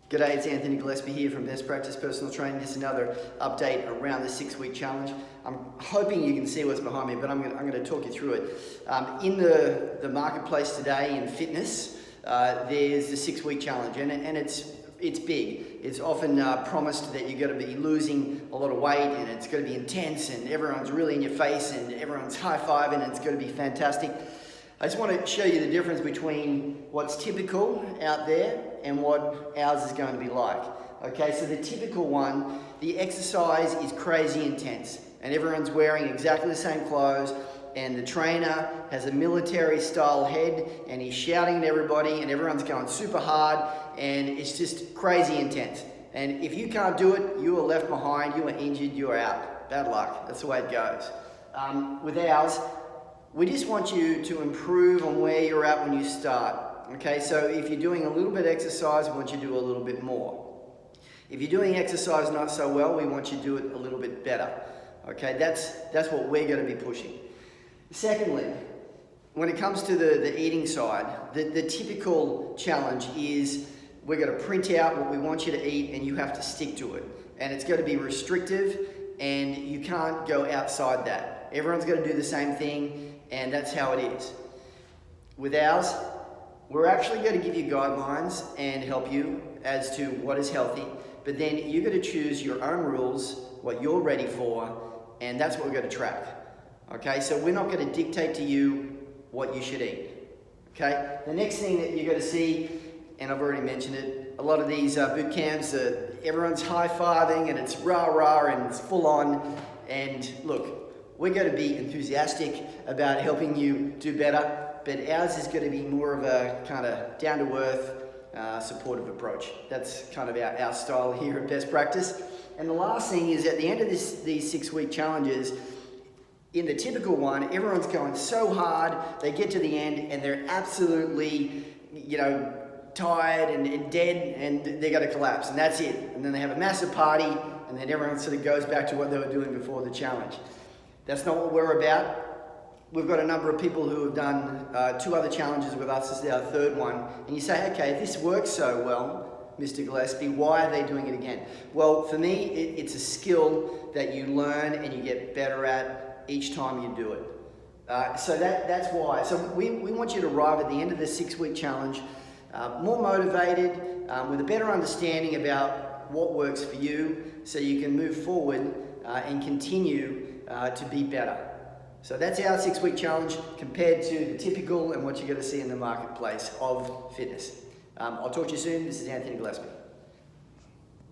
G'day, it's Anthony Gillespie here from Best Practice Personal Training. Just another update around the 6-week challenge. I'm hoping you can see what's behind me, but I'm going to talk you through it. In the marketplace today in fitness, there's the 6-week challenge, and it's big. It's often promised that you're going to be losing a lot of weight, and it's going to be intense, and everyone's really in your face, and everyone's high-fiving, and it's going to be fantastic. I just want to show you the difference between what's typical out there and what ours is going to be like. Okay, so the typical one, the exercise is crazy intense and everyone's wearing exactly the same clothes, and the trainer has a military style head and he's shouting at everybody and everyone's going super hard and it's just crazy intense. And if you can't do it, you are left behind, you are injured, you are out. Bad luck, that's the way it goes. With ours, we just want you to improve on where you're at when you start. Okay, so if you're doing a little bit of exercise, we want you to do a little bit more. If you're doing exercise not so well, we want you to do it a little bit better. Okay, that's what we're going to be pushing. Secondly, when it comes to the eating side, the typical challenge is we're going to print out what we want you to eat and you have to stick to it. And it's going to be restrictive and you can't go outside that. Everyone's going to do the same thing, and that's how it is. With ours, we're actually going to give you guidelines and help you as to what is healthy, but then you're going to choose your own rules, what you're ready for, and that's what we're going to track. Okay, so we're not going to dictate to you what you should eat. Okay, the next thing that you're going to see, and I've already mentioned it, a lot of these boot camps, everyone's high-fiving and it's rah-rah and it's full on, and look, we're going to be enthusiastic about helping you do better, but ours is going to be more of a kind of down-to-earth, supportive approach. That's kind of our style here at Best Practice. And the last thing is, at the end of these 6-week challenges, in the typical one, everyone's going so hard, they get to the end and they're absolutely, tired and dead, and they're going to collapse, and that's it. And then they have a massive party, and then everyone sort of goes back to what they were doing before the challenge. That's not what we're about. We've got a number of people who have done 2 other challenges with us. This is our 3rd one. And you say, okay, if this works so well, Mr. Gillespie, why are they doing it again? Well, for me, it's a skill that you learn and you get better at each time you do it. So that's why. So we want you to arrive at the end of the 6-week challenge more motivated, with a better understanding about what works for you, so you can move forward and continue to be better. So that's our 6-week challenge compared to the typical and what you're going to see in the marketplace of fitness. I'll talk to you soon. This is Anthony Gillespie.